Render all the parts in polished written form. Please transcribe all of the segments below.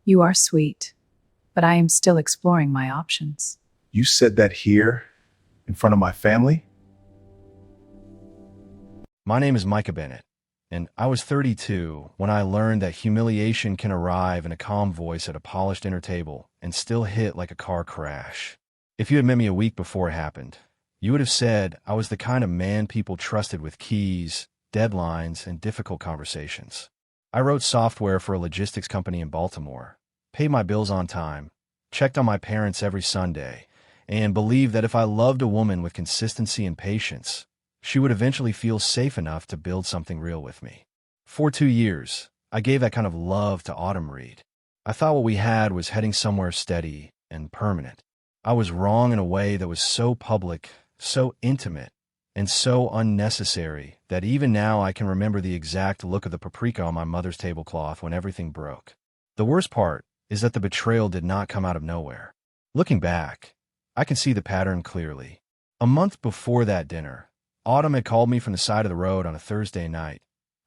You are sweet, but I am still exploring my options. You said that here, in front of my family? My name is Micah Bennett, and I was 32 when I learned that humiliation can arrive in a calm voice at a polished dinner table and still hit like a car crash. If you had met me a week before it happened, you would have said I was the kind of man people trusted with keys, deadlines, and difficult conversations. I wrote software for a logistics company in Baltimore, paid my bills on time, checked on my parents every Sunday, and believed that if I loved a woman with consistency and patience, she would eventually feel safe enough to build something real with me. For 2 years, I gave that kind of love to Autumn Reed. I thought what we had was heading somewhere steady and permanent. I was wrong in a way that was so public, so intimate, and so unnecessary that even now I can remember the exact look of the paprika on my mother's tablecloth when everything broke. The worst part is that the betrayal did not come out of nowhere. Looking back, I can see the pattern clearly. A month before that dinner, Autumn had called me from the side of the road on a Thursday night,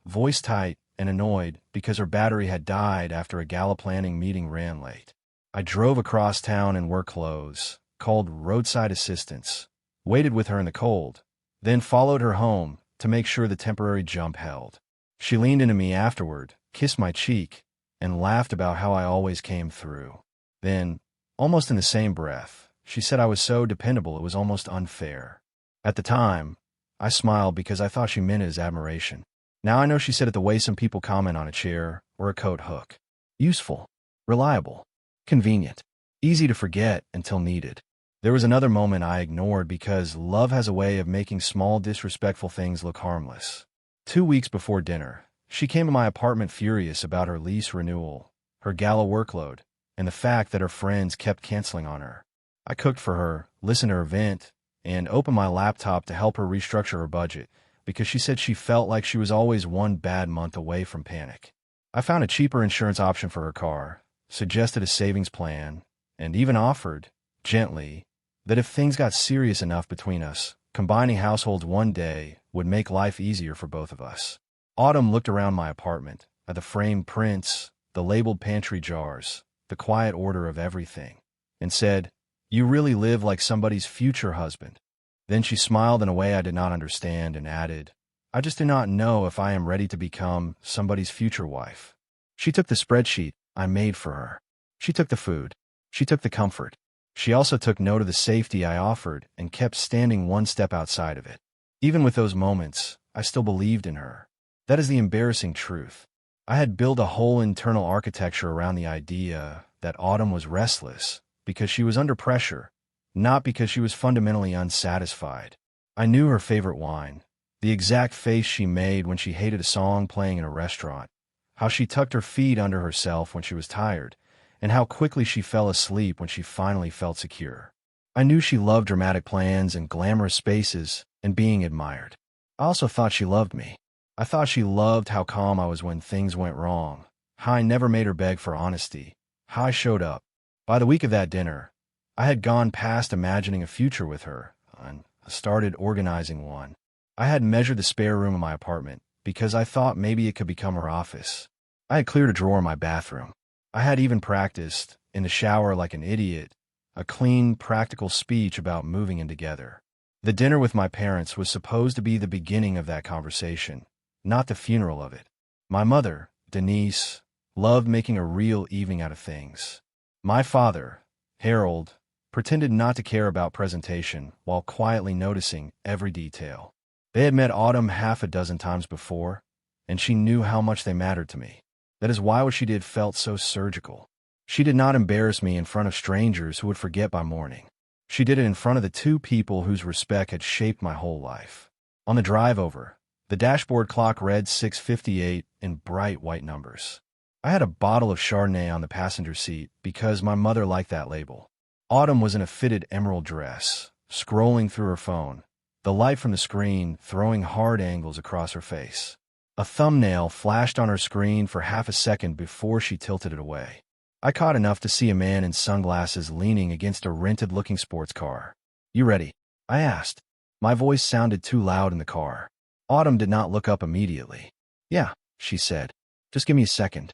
voice tight and annoyed because her battery had died after a gala planning meeting ran late. I drove across town in work clothes, called roadside assistance, waited with her in the cold, then followed her home to make sure the temporary jump held. She leaned into me afterward, kissed my cheek, and laughed about how I always came through. Then, almost in the same breath, she said I was so dependable it was almost unfair. At the time, I smiled because I thought she meant it as admiration. Now I know she said it the way some people comment on a chair or a coat hook. Useful, reliable, convenient, easy to forget until needed. There was another moment I ignored because love has a way of making small disrespectful things look harmless. 2 weeks before dinner, she came to my apartment furious about her lease renewal, her gala workload, and the fact that her friends kept canceling on her. I cooked for her, listened to her vent, and opened my laptop to help her restructure her budget because she said she felt like she was always one bad month away from panic. I found a cheaper insurance option for her car, suggested a savings plan, and even offered, gently, that if things got serious enough between us, combining households one day would make life easier for both of us. Autumn looked around my apartment, at the framed prints, the labeled pantry jars, the quiet order of everything, and said, "You really live like somebody's future husband." Then she smiled in a way I did not understand and added, "I just do not know if I am ready to become somebody's future wife." She took the spreadsheet I made for her. She took the food. She took the comfort. She also took note of the safety I offered and kept standing one step outside of it. Even with those moments, I still believed in her. That is the embarrassing truth. I had built a whole internal architecture around the idea that Autumn was restless because she was under pressure, not because she was fundamentally unsatisfied. I knew her favorite wine, the exact face she made when she hated a song playing in a restaurant, how she tucked her feet under herself when she was tired, and how quickly she fell asleep when she finally felt secure. I knew she loved dramatic plans and glamorous spaces and being admired. I also thought she loved me. I thought she loved how calm I was when things went wrong, how I never made her beg for honesty, how I showed up. By the week of that dinner, I had gone past imagining a future with her and started organizing one. I had measured the spare room in my apartment because I thought maybe it could become her office. I had cleared a drawer in my bathroom. I had even practiced, in the shower like an idiot, a clean, practical speech about moving in together. The dinner with my parents was supposed to be the beginning of that conversation, not the funeral of it. My mother, Denise, loved making a real evening out of things. My father, Harold, pretended not to care about presentation while quietly noticing every detail. They had met Autumn half a dozen times before, and she knew how much they mattered to me. That is why what she did felt so surgical. She did not embarrass me in front of strangers who would forget by morning. She did it in front of the two people whose respect had shaped my whole life. On the drive over, the dashboard clock read 6:58 in bright white numbers. I had a bottle of Chardonnay on the passenger seat because my mother liked that label. Autumn was in a fitted emerald dress, scrolling through her phone, the light from the screen throwing hard angles across her face. A thumbnail flashed on her screen for half a second before she tilted it away. I caught enough to see a man in sunglasses leaning against a rented-looking sports car. "You ready?" I asked. My voice sounded too loud in the car. Autumn did not look up immediately. "Yeah," she said. "Just give me a second."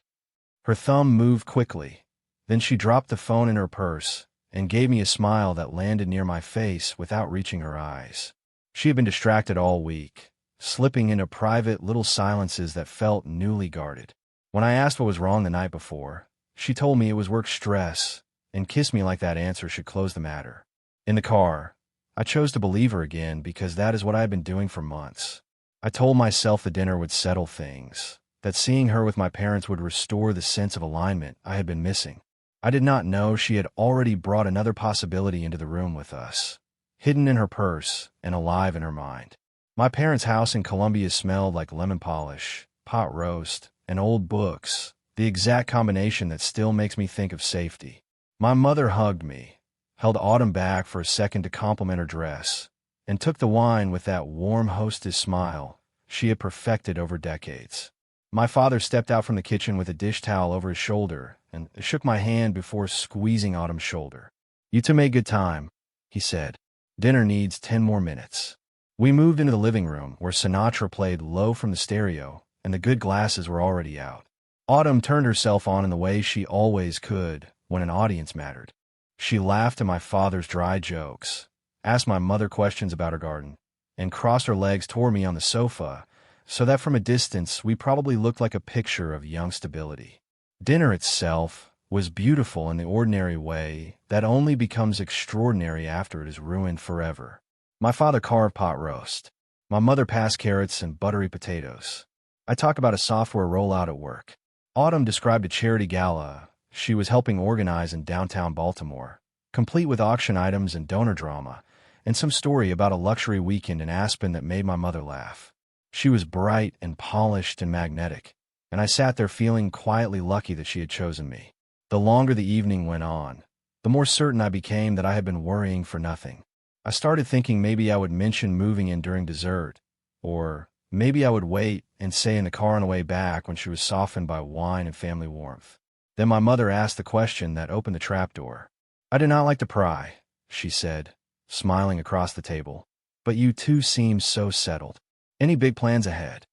Her thumb moved quickly, Then she dropped the phone in her purse and gave me a smile that landed near my face without reaching her eyes. She had been distracted all week, slipping into private little silences that felt newly guarded. When I asked what was wrong the night before, she told me it was work stress and kissed me like that answer should close the matter. In the car, I chose to believe her again because that is what I had been doing for months. I told myself the dinner would settle things, that seeing her with my parents would restore the sense of alignment I had been missing. I did not know she had already brought another possibility into the room with us, hidden in her purse and alive in her mind. My parents' house in Columbia smelled like lemon polish, pot roast, and old books, the exact combination that still makes me think of safety. My mother hugged me, held Autumn back for a second to compliment her dress, and took the wine with that warm hostess smile she had perfected over decades. My father stepped out from the kitchen with a dish towel over his shoulder and shook my hand before squeezing Autumn's shoulder. "You two made good time," he said. "Dinner needs 10 more minutes." We moved into the living room where Sinatra played low from the stereo and the good glasses were already out. Autumn turned herself on in the way she always could when an audience mattered. She laughed at my father's dry jokes, asked my mother questions about her garden, and crossed her legs toward me on the sofa so that from a distance we probably looked like a picture of young stability. Dinner itself was beautiful in the ordinary way that only becomes extraordinary after it is ruined forever. My father carved pot roast. My mother passed carrots and buttery potatoes. I talked about a software rollout at work. Autumn described a charity gala she was helping organize in downtown Baltimore, complete with auction items and donor drama, and some story about a luxury weekend in Aspen that made my mother laugh. She was bright and polished and magnetic, and I sat there feeling quietly lucky that she had chosen me. The longer the evening went on, the more certain I became that I had been worrying for nothing. I started thinking maybe I would mention moving in during dessert, or maybe I would wait and say in the car on the way back when she was softened by wine and family warmth. Then my mother asked the question that opened the trapdoor. "I do not like to pry," she said, smiling across the table, "but you two seem so settled. Any big plans ahead?"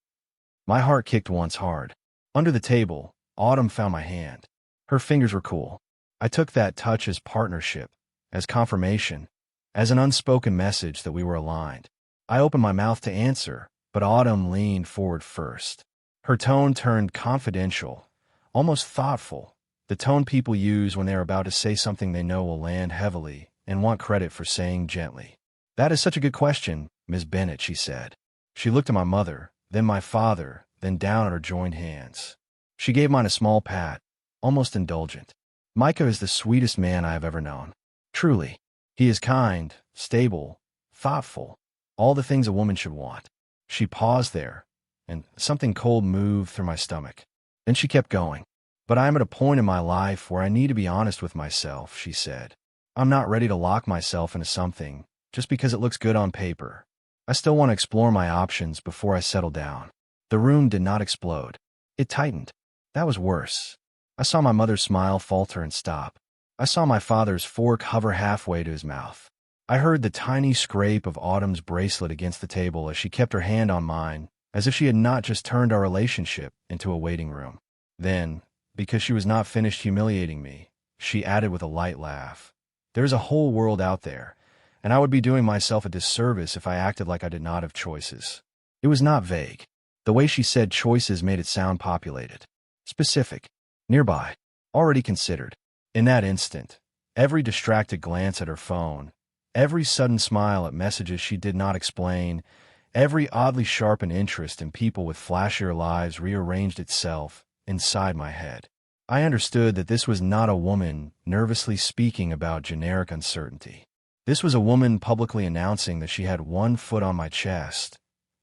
My heart kicked once hard. Under the table, Autumn found my hand. Her fingers were cool. I took that touch as partnership, as confirmation, as an unspoken message that we were aligned. I opened my mouth to answer, but Autumn leaned forward first. Her tone turned confidential, almost thoughtful, the tone people use when they are about to say something they know will land heavily and want credit for saying gently. "That is such a good question, Miss Bennett," she said. She looked at my mother, then my father, then down at her joined hands. She gave mine a small pat, almost indulgent. "Micah is the sweetest man I have ever known. Truly. He is kind, stable, thoughtful, all the things a woman should want." She paused there, and something cold moved through my stomach. Then she kept going. "But I am at a point in my life where I need to be honest with myself," she said. "I'm not ready to lock myself into something just because it looks good on paper. I still want to explore my options before I settle down." The room did not explode. It tightened. That was worse. I saw my mother's smile falter and stop. I saw my father's fork hover halfway to his mouth. I heard the tiny scrape of Autumn's bracelet against the table as she kept her hand on mine, as if she had not just turned our relationship into a waiting room. Then, because she was not finished humiliating me, she added with a light laugh, "There is a whole world out there, and I would be doing myself a disservice if I acted like I did not have choices." It was not vague. The way she said choices made it sound populated, specific, nearby, already considered. In that instant, every distracted glance at her phone, every sudden smile at messages she did not explain, every oddly sharpened interest in people with flashier lives rearranged itself inside my head. I understood that this was not a woman nervously speaking about generic uncertainty. This was a woman publicly announcing that she had one foot on my chest,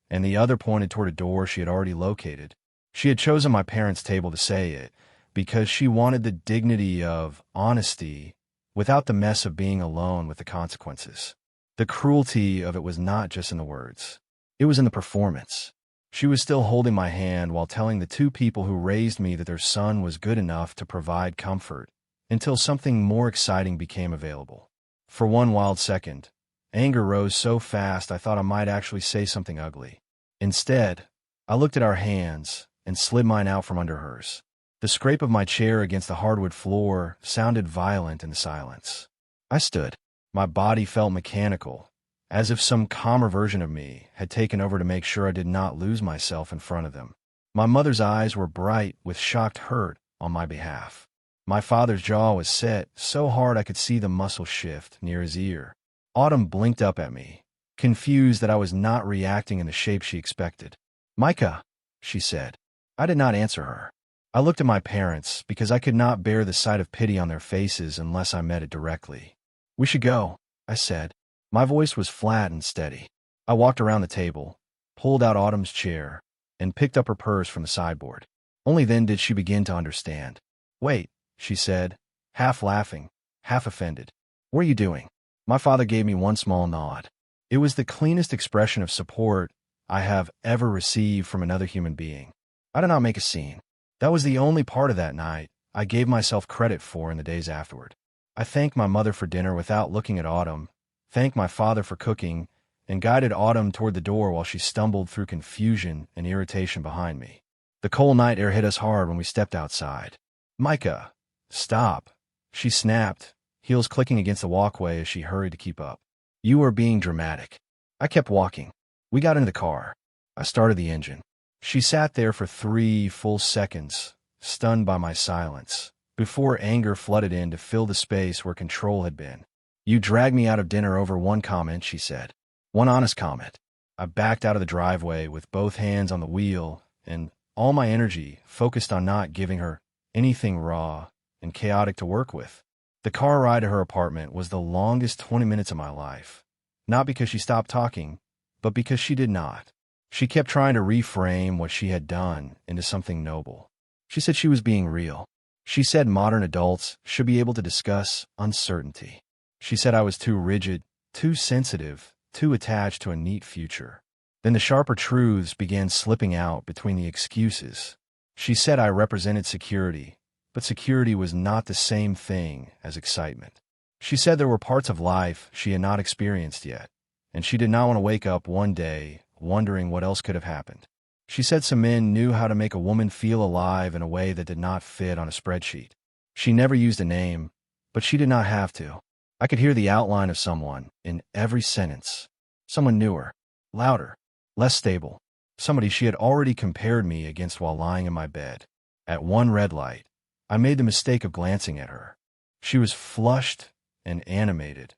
and the other pointed toward a door she had already located. She had chosen my parents' table to say it, because she wanted the dignity of honesty without the mess of being alone with the consequences. The cruelty of it was not just in the words. It was in the performance. She was still holding my hand while telling the two people who raised me that their son was good enough to provide comfort until something more exciting became available. For one wild second, anger rose so fast I thought I might actually say something ugly. Instead, I looked at our hands and slid mine out from under hers. The scrape of my chair against the hardwood floor sounded violent in the silence. I stood. My body felt mechanical, as if some calmer version of me had taken over to make sure I did not lose myself in front of them. My mother's eyes were bright with shocked hurt on my behalf. My father's jaw was set so hard I could see the muscle shift near his ear. Autumn blinked up at me, confused that I was not reacting in the shape she expected. "Micah," she said. I did not answer her. I looked at my parents because I could not bear the sight of pity on their faces unless I met it directly. "We should go," I said. My voice was flat and steady. I walked around the table, pulled out Autumn's chair, and picked up her purse from the sideboard. Only then did she begin to understand. "Wait," she said, half laughing, half offended. "What are you doing?" My father gave me one small nod. It was the cleanest expression of support I have ever received from another human being. I did not make a scene. That was the only part of that night I gave myself credit for in the days afterward. I thanked my mother for dinner without looking at Autumn, thanked my father for cooking, and guided Autumn toward the door while she stumbled through confusion and irritation behind me. The cold night air hit us hard when we stepped outside. "Micah, stop," she snapped, heels clicking against the walkway as she hurried to keep up. "You are being dramatic." I kept walking. We got into the car. I started the engine. She sat there for 3 full seconds, stunned by my silence, before anger flooded in to fill the space where control had been. "You dragged me out of dinner over one comment," she said. "One honest comment." I backed out of the driveway with both hands on the wheel and all my energy focused on not giving her anything raw and chaotic to work with. The car ride to her apartment was the longest 20 minutes of my life, not because she stopped talking, but because she did not. She kept trying to reframe what she had done into something noble. She said she was being real. She said modern adults should be able to discuss uncertainty. She said I was too rigid, too sensitive, too attached to a neat future. Then the sharper truths began slipping out between the excuses. She said I represented security, but security was not the same thing as excitement. She said there were parts of life she had not experienced yet, and she did not want to wake up one day wondering what else could have happened. She said some men knew how to make a woman feel alive in a way that did not fit on a spreadsheet. She never used a name, but she did not have to. I could hear the outline of someone in every sentence. Someone newer, louder, less stable. Somebody she had already compared me against while lying in my bed. At one red light, I made the mistake of glancing at her. She was flushed and animated,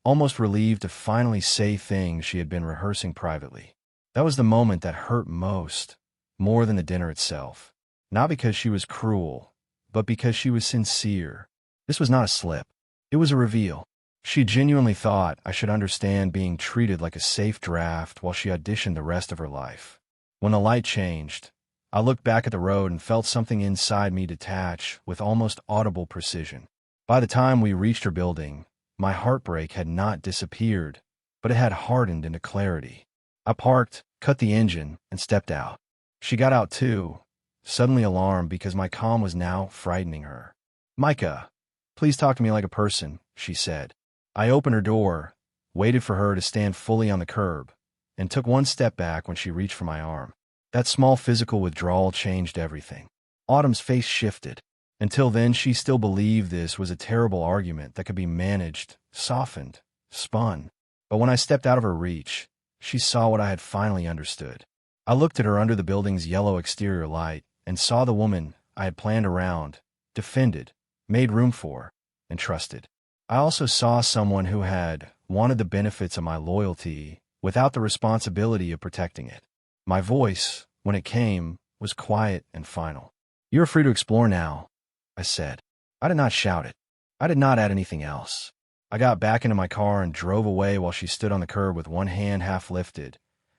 almost relieved to finally say things she had been rehearsing privately. That was the moment that hurt most, more than the dinner itself. Not because she was cruel, but because she was sincere. This was not a slip. It was a reveal. She genuinely thought I should understand being treated like a safe draft while she auditioned the rest of her life. When the light changed, I looked back at the road and felt something inside me detach with almost audible precision. By the time we reached her building, my heartbreak had not disappeared, but it had hardened into clarity. I parked, cut the engine, and stepped out. She got out too, suddenly alarmed because my calm was now frightening her. "Micah, please talk to me like a person," she said. I opened her door, waited for her to stand fully on the curb, and took one step back when she reached for my arm. That small physical withdrawal changed everything. Autumn's face shifted. Until then, she still believed this was a terrible argument that could be managed, softened, spun. But when I stepped out of her reach, she saw what I had finally understood. I looked at her under the building's yellow exterior light and saw the woman I had planned around, defended, made room for, and trusted. I also saw someone who had wanted the benefits of my loyalty without the responsibility of protecting it. My voice, when it came, was quiet and final. "You're free to explore now," I said. I did not shout it. I did not add anything else. I got back into my car and drove away while she stood on the curb with one hand half lifted,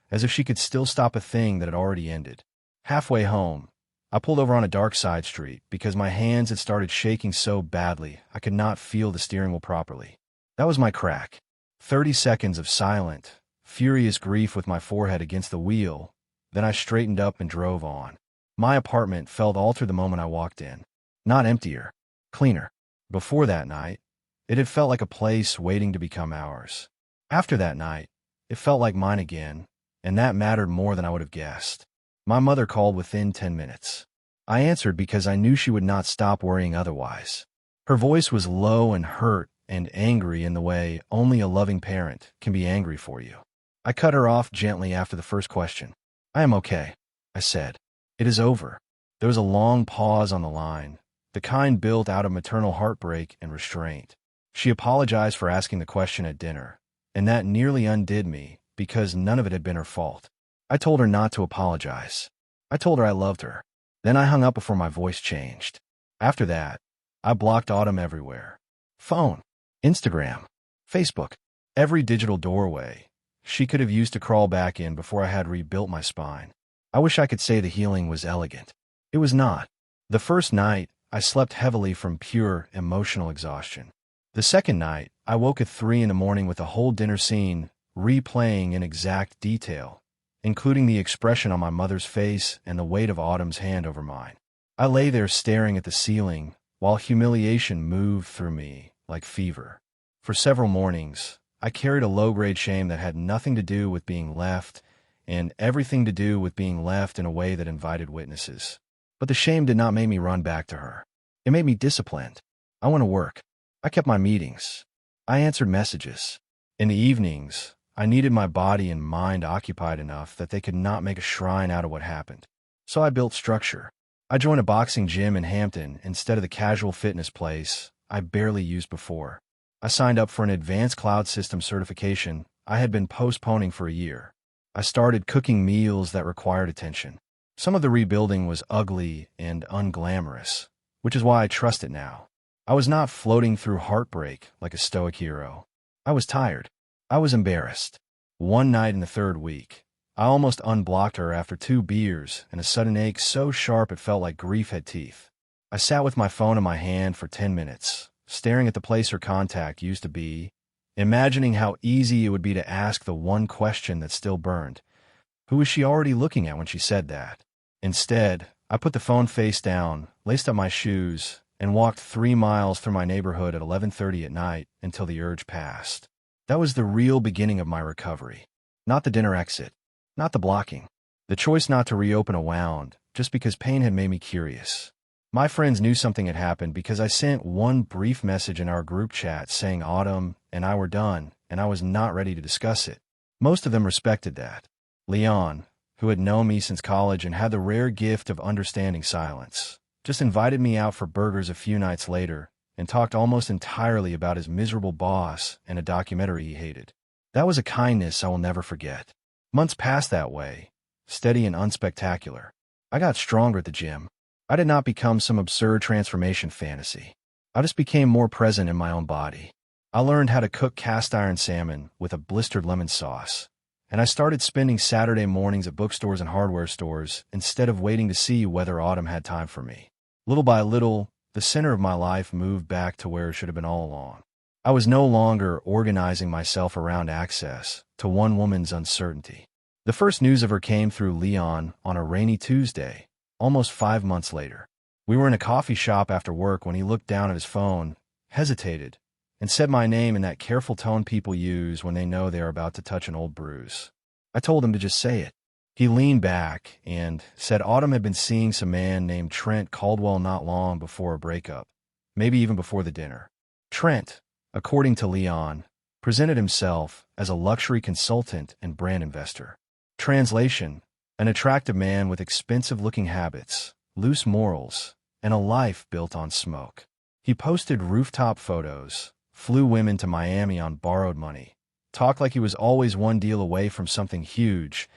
as if she could still stop a thing that had already ended. Halfway home, I pulled over on a dark side street because my hands had started shaking so badly I could not feel the steering wheel properly. That was my crack. 30 seconds of silent, furious grief with my forehead against the wheel, then I straightened up and drove on. My apartment felt altered the moment I walked in. Not emptier, cleaner. Before that night, it had felt like a place waiting to become ours. After that night, it felt like mine again, and that mattered more than I would have guessed. My mother called within 10 minutes. I answered because I knew she would not stop worrying otherwise. Her voice was low and hurt and angry in the way only a loving parent can be angry for you. I cut her off gently after the first question. "I am okay," I said. "It is over." There was a long pause on the line, the kind built out of maternal heartbreak and restraint. She apologized for asking the question at dinner, and that nearly undid me because none of it had been her fault. I told her not to apologize. I told her I loved her. Then I hung up before my voice changed. After that, I blocked Autumn everywhere. Phone, Instagram, Facebook, every digital doorway she could have used to crawl back in before I had rebuilt my spine. I wish I could say the healing was elegant. It was not. The first night, I slept heavily from pure emotional exhaustion. The second night, I woke at 3 in the morning with the whole dinner scene replaying in exact detail, including the expression on my mother's face and the weight of Autumn's hand over mine. I lay there staring at the ceiling while humiliation moved through me like fever. For several mornings, I carried a low-grade shame that had nothing to do with being left and everything to do with being left in a way that invited witnesses. But the shame did not make me run back to her. It made me disciplined. I went to work. I kept my meetings. I answered messages. In the evenings, I needed my body and mind occupied enough that they could not make a shrine out of what happened. So I built structure. I joined a boxing gym in Hampton instead of the casual fitness place I barely used before. I signed up for an advanced cloud system certification I had been postponing for a year. I started cooking meals that required attention. Some of the rebuilding was ugly and unglamorous, which is why I trust it now. I was not floating through heartbreak like a stoic hero. I was tired. I was embarrassed. One night in the third week, I almost unblocked her after 2 beers and a sudden ache so sharp it felt like grief had teeth. I sat with my phone in my hand for 10 minutes, staring at the place her contact used to be, imagining how easy it would be to ask the one question that still burned. Who was she already looking at when she said that? Instead, I put the phone face down, laced up my shoes, and walked 3 miles through my neighborhood at 11:30 at night until the urge passed. That was the real beginning of my recovery. Not the dinner exit, not the blocking, the choice not to reopen a wound just because pain had made me curious. My friends knew something had happened because I sent one brief message in our group chat saying Autumn and I were done, and I was not ready to discuss it. Most of them respected that. Leon, who had known me since college and had the rare gift of understanding silence, just invited me out for burgers a few nights later and talked almost entirely about his miserable boss and a documentary he hated. That was a kindness I will never forget. Months passed that way, steady and unspectacular. I got stronger at the gym. I did not become some absurd transformation fantasy. I just became more present in my own body. I learned how to cook cast iron salmon with a blistered lemon sauce, and I started spending Saturday mornings at bookstores and hardware stores instead of waiting to see whether Autumn had time for me. Little by little, the center of my life moved back to where it should have been all along. I was no longer organizing myself around access to one woman's uncertainty. The first news of her came through Leon on a rainy Tuesday, almost 5 months later. We were in a coffee shop after work when he looked down at his phone, hesitated, and said my name in that careful tone people use when they know they are about to touch an old bruise. I told him to just say it. He leaned back and said Autumn had been seeing some man named Trent Caldwell not long before a breakup, maybe even before the dinner. Trent, according to Leon, presented himself as a luxury consultant and brand investor. Translation: an attractive man with expensive-looking habits, loose morals, and a life built on smoke. He posted rooftop photos, flew women to Miami on borrowed money, talked like he was always one deal away from something huge,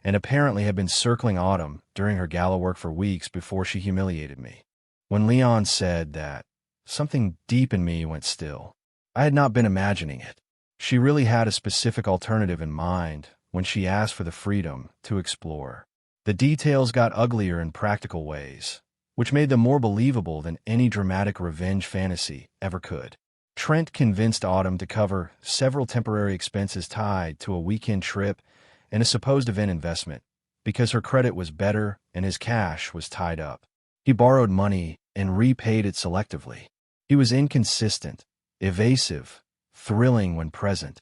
and apparently had been circling Autumn during her gala work for weeks before she humiliated me. When Leon said that, something deep in me went still. I had not been imagining it. She really had a specific alternative in mind when she asked for the freedom to explore. The details got uglier in practical ways, which made them more believable than any dramatic revenge fantasy ever could. Trent convinced Autumn to cover several temporary expenses tied to a weekend trip and a supposed event investment, because her credit was better and his cash was tied up. He borrowed money and repaid it selectively. He was inconsistent, evasive, thrilling when present,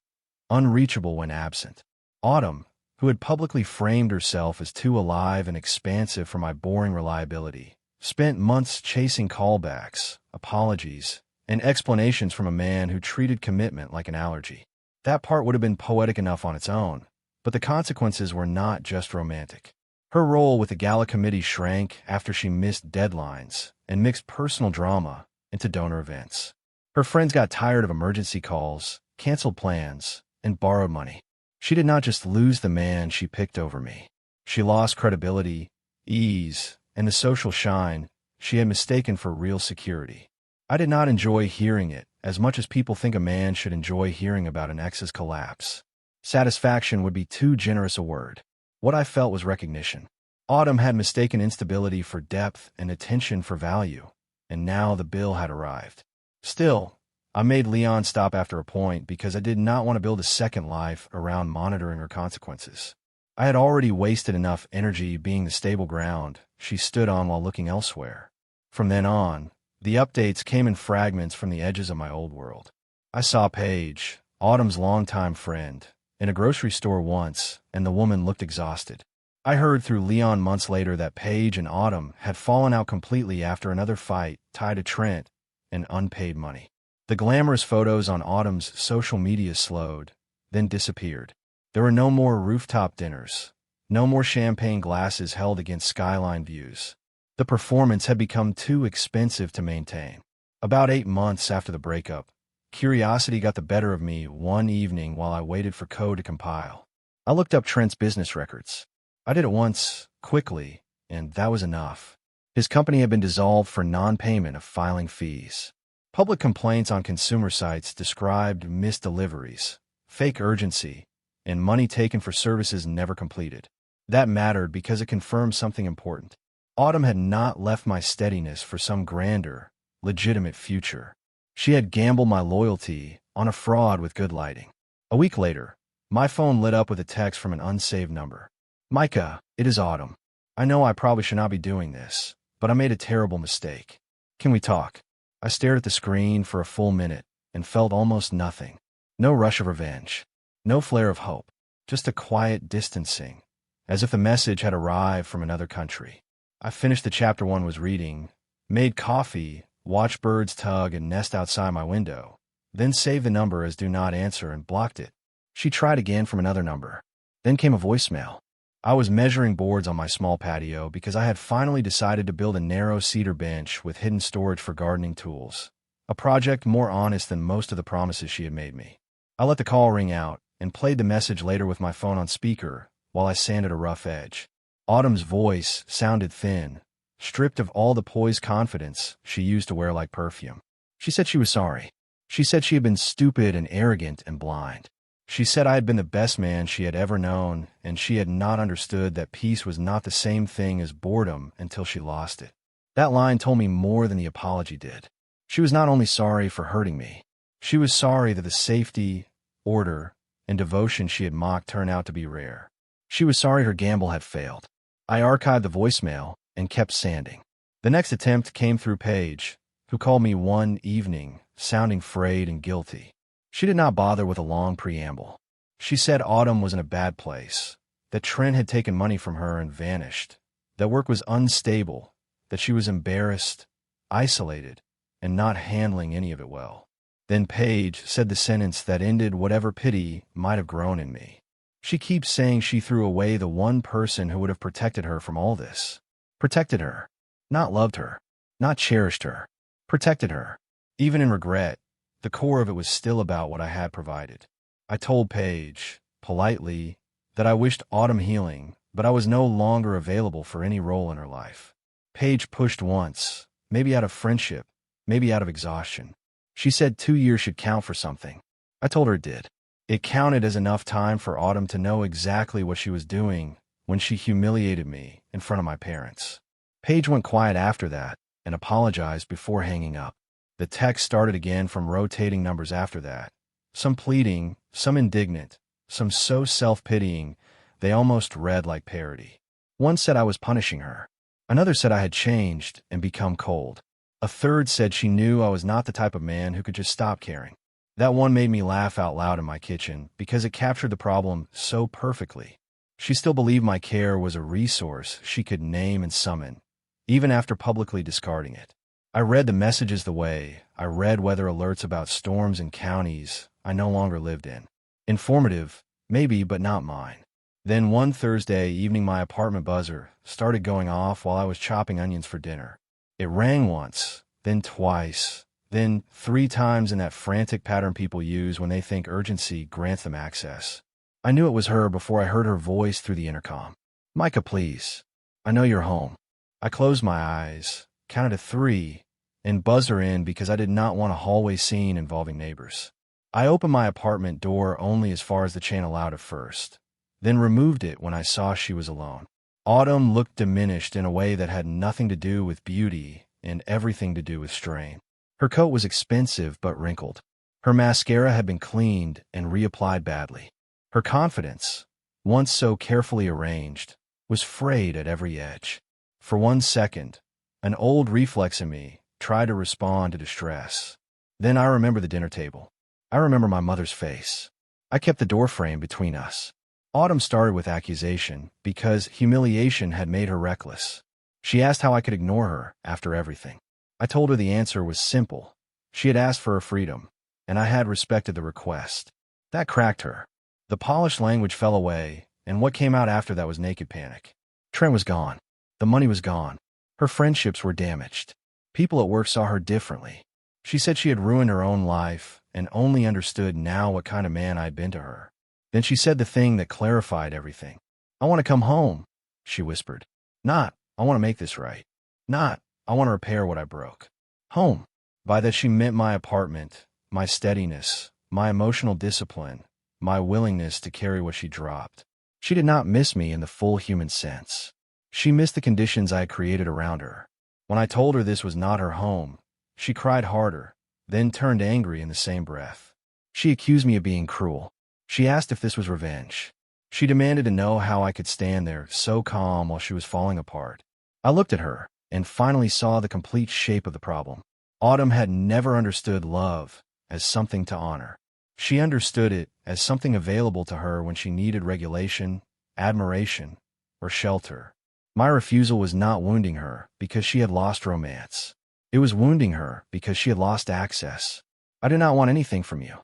unreachable when absent. Autumn, who had publicly framed herself as too alive and expansive for my boring reliability, Spent months chasing callbacks, apologies, and explanations from a man who treated commitment like an allergy. That part would have been poetic enough on its own, but the consequences were not just romantic. Her role with the gala committee shrank after she missed deadlines and mixed personal drama into donor events. Her friends got tired of emergency calls, canceled plans, and borrowed money. She did not just lose the man she picked over me. She lost credibility, ease, and the social shine she had mistaken for real security. I did not enjoy hearing it as much as people think a man should enjoy hearing about an ex's collapse. Satisfaction would be too generous a word. What I felt was recognition. Autumn had mistaken instability for depth and attention for value, and now the bill had arrived. Still, I made Leon stop after a point because I did not want to build a second life around monitoring her consequences. I had already wasted enough energy being the stable ground she stood on while looking elsewhere. From then on, the updates came in fragments from the edges of my old world. I saw Paige, Autumn's longtime friend, in a grocery store once, and the woman looked exhausted. I heard through Leon months later that Paige and Autumn had fallen out completely after another fight tied to Trent and unpaid money. The glamorous photos on Autumn's social media slowed, then disappeared. There were no more rooftop dinners, no more champagne glasses held against skyline views. The performance had become too expensive to maintain. About 8 months after the breakup, curiosity got the better of me one evening while I waited for code to compile. I looked up Trent's business records. I did it once, quickly, and that was enough. His company had been dissolved for non-payment of filing fees. Public complaints on consumer sites described missed deliveries, fake urgency, and money taken for services never completed. That mattered because it confirmed something important. Autumn had not left my steadiness for some grander, legitimate future. She had gambled my loyalty on a fraud with good lighting. A week later, my phone lit up with a text from an unsaved number. Micah, it is Autumn. I know I probably should not be doing this, but I made a terrible mistake. Can we talk? I stared at the screen for a full minute and felt almost nothing. No rush of revenge. No flare of hope. Just a quiet distancing, as if the message had arrived from another country. I finished the chapter one was reading, made coffee, watched birds tug and nest outside my window, then saved the number as do not answer and blocked it. She tried again from another number. Then came a voicemail. I was measuring boards on my small patio because I had finally decided to build a narrow cedar bench with hidden storage for gardening tools, a project more honest than most of the promises she had made me. I let the call ring out and played the message later with my phone on speaker while I sanded a rough edge. Autumn's voice sounded thin, stripped of all the poised confidence she used to wear like perfume. She said she was sorry. She said she had been stupid and arrogant and blind. She said I had been the best man she had ever known, and she had not understood that peace was not the same thing as boredom until she lost it. That line told me more than the apology did. She was not only sorry for hurting me, she was sorry that the safety, order, and devotion she had mocked turned out to be rare. She was sorry her gamble had failed. I archived the voicemail and kept sanding. The next attempt came through Paige, who called me one evening, sounding frayed and guilty. She did not bother with a long preamble. She said Autumn was in a bad place, that Trent had taken money from her and vanished, that work was unstable, that she was embarrassed, isolated, and not handling any of it well. Then Paige said the sentence that ended whatever pity might have grown in me. She keeps saying she threw away the one person who would have protected her from all this. Protected her. Not loved her. Not cherished her. Protected her. Even in regret, the core of it was still about what I had provided. I told Paige, politely, that I wished Autumn healing, but I was no longer available for any role in her life. Paige pushed once, maybe out of friendship, maybe out of exhaustion. She said 2 years should count for something. I told her it did. It counted as enough time for Autumn to know exactly what she was doing when she humiliated me in front of my parents. Paige went quiet after that and apologized before hanging up. The text started again from rotating numbers after that. Some pleading, some indignant, some so self-pitying, they almost read like parody. One said I was punishing her. Another said I had changed and become cold. A third said she knew I was not the type of man who could just stop caring. That one made me laugh out loud in my kitchen because it captured the problem so perfectly. She still believed my care was a resource she could name and summon, even after publicly discarding it. I read the messages the way I read weather alerts about storms in counties I no longer lived in. Informative, maybe, but not mine. Then one Thursday evening, my apartment buzzer started going off while I was chopping onions for dinner. It rang once, then twice, then 3 times in that frantic pattern people use when they think urgency grants them access. I knew it was her before I heard her voice through the intercom. "Micah, please. I know you're home." I closed my eyes, counted to 3, and buzzed her in because I did not want a hallway scene involving neighbors. I opened my apartment door only as far as the chain allowed at first, then removed it when I saw she was alone. Autumn looked diminished in a way that had nothing to do with beauty and everything to do with strain. Her coat was expensive but wrinkled. Her mascara had been cleaned and reapplied badly. Her confidence, once so carefully arranged, was frayed at every edge. For 1 second, an old reflex in me tried to respond to distress. Then I remember the dinner table. I remember my mother's face. I kept the doorframe between us. Autumn started with accusation because humiliation had made her reckless. She asked how I could ignore her after everything. I told her the answer was simple. She had asked for her freedom, and I had respected the request. That cracked her. The polished language fell away, and what came out after that was naked panic. Trent was gone. The money was gone. Her friendships were damaged. People at work saw her differently. She said she had ruined her own life and only understood now what kind of man I'd been to her. Then she said the thing that clarified everything. "I want to come home," she whispered. Not, "I want to make this right." Not, "I want to repair what I broke." Home. By that she meant my apartment, my steadiness, my emotional discipline, my willingness to carry what she dropped. She did not miss me in the full human sense. She missed the conditions I had created around her. When I told her this was not her home, she cried harder, then turned angry in the same breath. She accused me of being cruel. She asked if this was revenge. She demanded to know how I could stand there so calm while she was falling apart. I looked at her and finally saw the complete shape of the problem. Autumn had never understood love as something to honor. She understood it as something available to her when she needed regulation, admiration, or shelter. My refusal was not wounding her because she had lost romance. It was wounding her because she had lost access. "I do not want anything from you,"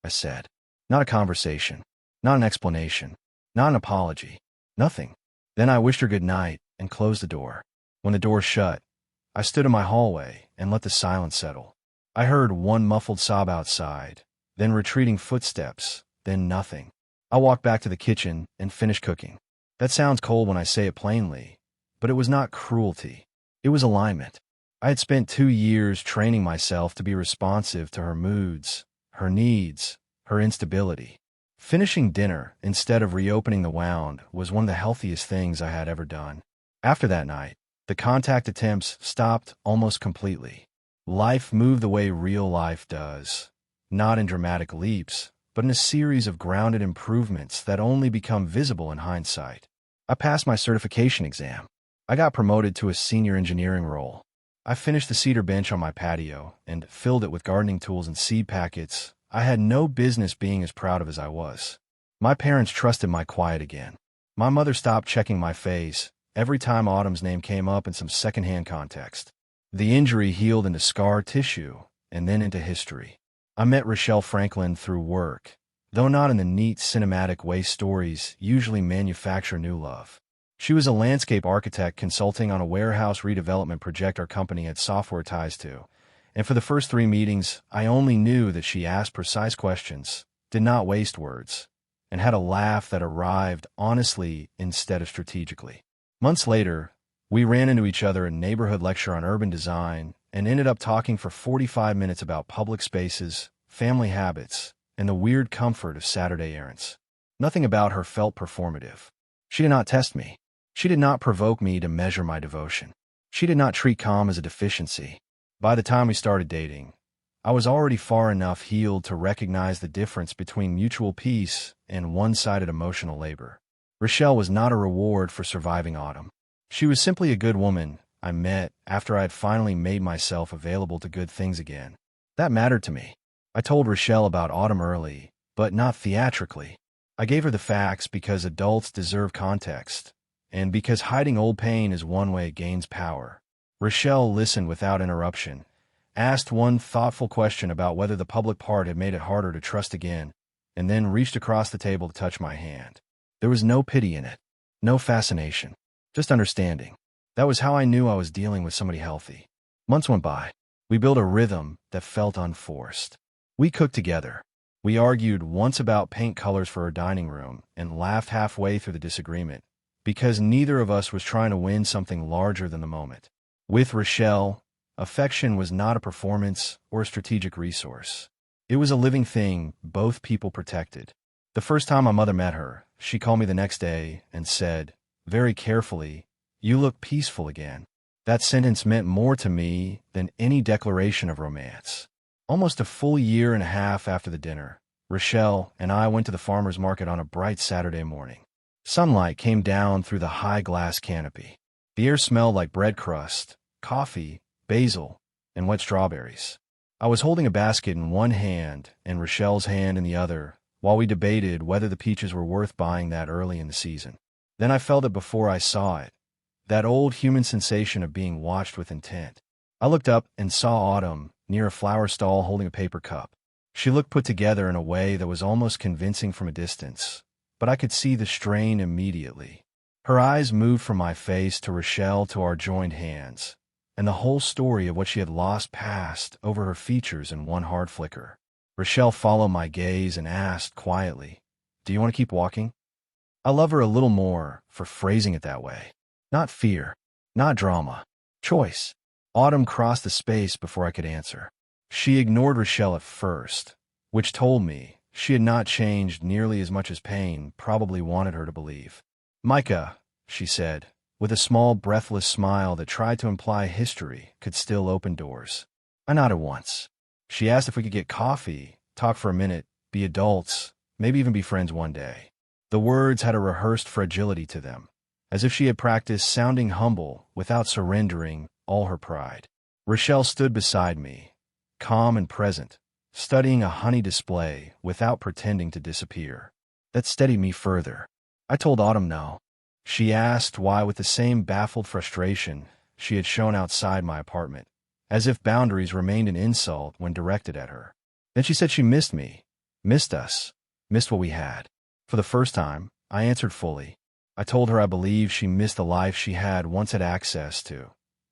I said. Not a conversation, not an explanation, not an apology, nothing. Then I wished her good night and closed the door. When the door shut, I stood in my hallway and let the silence settle. I heard one muffled sob outside, then retreating footsteps, then nothing. I walked back to the kitchen and finished cooking. That sounds cold when I say it plainly, but it was not cruelty. It was alignment. I had spent 2 years training myself to be responsive to her moods, her needs, her instability. Finishing dinner instead of reopening the wound was one of the healthiest things I had ever done. After that night, the contact attempts stopped almost completely. Life moved the way real life does, not in dramatic leaps, but in a series of grounded improvements that only become visible in hindsight. I passed my certification exam. I got promoted to a senior engineering role. I finished the cedar bench on my patio and filled it with gardening tools and seed packets I had no business being as proud of as I was. My parents trusted my quiet again. My mother stopped checking my face every time Autumn's name came up in some secondhand context. The injury healed into scar tissue and then into history. I met Rochelle Franklin through work, though not in the neat cinematic way stories usually manufacture new love. She was a landscape architect consulting on a warehouse redevelopment project our company had software ties to, and for the first 3 meetings, I only knew that she asked precise questions, did not waste words, and had a laugh that arrived honestly instead of strategically. Months later, we ran into each other in a neighborhood lecture on urban design and ended up talking for 45 minutes about public spaces, family habits, and the weird comfort of Saturday errands. Nothing about her felt performative. She did not test me. She did not provoke me to measure my devotion. She did not treat calm as a deficiency. By the time we started dating, I was already far enough healed to recognize the difference between mutual peace and one-sided emotional labor. Rochelle was not a reward for surviving autumn. She was simply a good woman I met after I had finally made myself available to good things again. That mattered to me. I told Rochelle about autumn early, but not theatrically. I gave her the facts because adults deserve context, and because hiding old pain is one way it gains power. Rochelle listened without interruption, asked one thoughtful question about whether the public part had made it harder to trust again, and then reached across the table to touch my hand. There was no pity in it, no fascination, just understanding. That was how I knew I was dealing with somebody healthy. Months went by. We built a rhythm that felt unforced. We cooked together. We argued once about paint colors for our dining room and laughed halfway through the disagreement, because neither of us was trying to win something larger than the moment. With Rochelle, affection was not a performance or a strategic resource. It was a living thing both people protected. The first time my mother met her, she called me the next day and said, very carefully, "You look peaceful again." That sentence meant more to me than any declaration of romance. Almost a full year and a half after the dinner, Rochelle and I went to the farmer's market on a bright Saturday morning. Sunlight came down through the high glass canopy. The air smelled like bread crust, coffee, basil, and wet strawberries. I was holding a basket in one hand and Rochelle's hand in the other while we debated whether the peaches were worth buying that early in the season. Then I felt it before I saw it, that old human sensation of being watched with intent. I looked up and saw Autumn near a flower stall holding a paper cup. She looked put together in a way that was almost convincing from a distance, but I could see the strain immediately. Her eyes moved from my face to Rochelle to our joined hands, and the whole story of what she had lost passed over her features in one hard flicker. Rochelle followed my gaze and asked quietly, "Do you want to keep walking?" I love her a little more for phrasing it that way. Not fear, not drama, choice. Autumn crossed the space before I could answer. She ignored Rochelle at first, which told me she had not changed nearly as much as pain probably wanted her to believe. "Micah," she said, with a small breathless smile that tried to imply history could still open doors. I nodded once. She asked if we could get coffee, talk for a minute, be adults, maybe even be friends one day. The words had a rehearsed fragility to them, as if she had practiced sounding humble without surrendering all her pride. Rochelle stood beside me, calm and present, studying a honey display without pretending to disappear. That steadied me further. I told Autumn no. She asked why with the same baffled frustration she had shown outside my apartment, as if boundaries remained an insult when directed at her. Then she said she missed me, missed us, missed what we had. For the first time, I answered fully. I told her I believed she missed the life she had once had access to,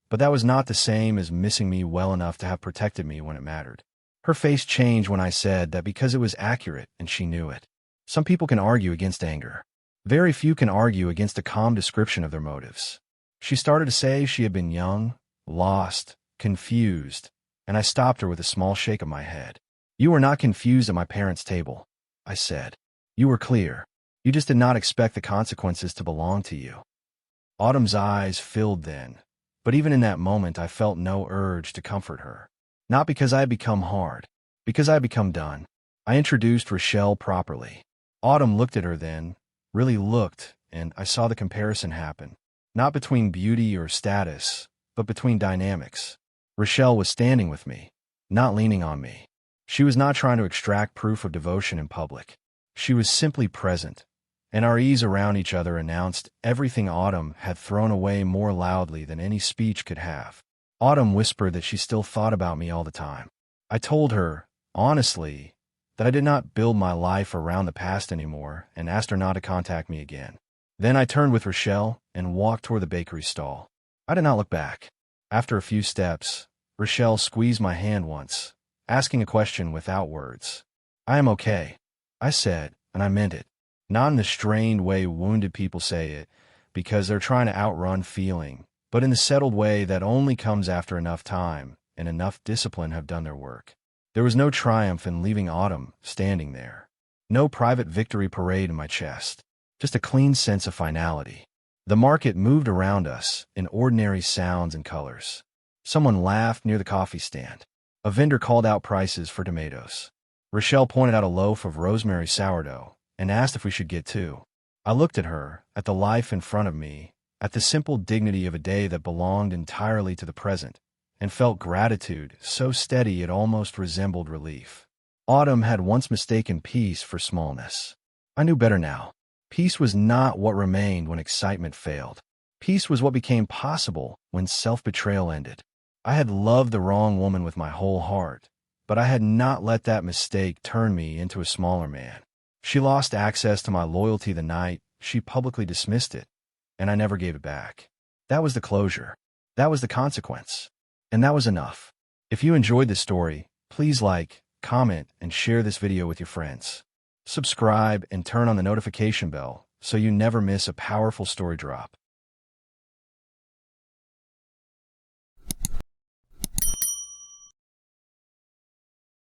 but that was not the same as missing me well enough to have protected me when it mattered. Her face changed when I said that because it was accurate and she knew it. Some people can argue against anger. Very few can argue against a calm description of their motives. She started to say she had been young, lost, confused, and I stopped her with a small shake of my head. "You were not confused at my parents' table," I said. "You were clear. You just did not expect the consequences to belong to you." Autumn's eyes filled then, but even in that moment I felt no urge to comfort her. Not because I had become hard, because I had become done. I introduced Rochelle properly. Autumn looked at her then, really looked, and I saw the comparison happen, not between beauty or status, but between dynamics. Rochelle was standing with me, not leaning on me. She was not trying to extract proof of devotion in public. She was simply present, and our ease around each other announced everything Autumn had thrown away more loudly than any speech could have. Autumn whispered that she still thought about me all the time. I told her, honestly, that I did not build my life around the past anymore and asked her not to contact me again. Then I turned with Rochelle and walked toward the bakery stall. I did not look back. After a few steps, Rochelle squeezed my hand once, asking a question without words. "I am okay," I said, and I meant it. Not in the strained way wounded people say it, because they're trying to outrun feeling, but in the settled way that only comes after enough time and enough discipline have done their work. There was no triumph in leaving Autumn standing there. No private victory parade in my chest. Just a clean sense of finality. The market moved around us in ordinary sounds and colors. Someone laughed near the coffee stand. A vendor called out prices for tomatoes. Rochelle pointed out a loaf of rosemary sourdough and asked if we should get two. I looked at her, at the life in front of me, at the simple dignity of a day that belonged entirely to the present, and felt gratitude so steady it almost resembled relief. Autumn had once mistaken peace for smallness. I knew better now. Peace was not what remained when excitement failed. Peace was what became possible when self-betrayal ended. I had loved the wrong woman with my whole heart, but I had not let that mistake turn me into a smaller man. She lost access to my loyalty the night she publicly dismissed it, and I never gave it back. That was the closure. That was the consequence. And that was enough. If you enjoyed this story, please like, comment, and share this video with your friends. Subscribe and turn on the notification bell so you never miss a powerful story drop.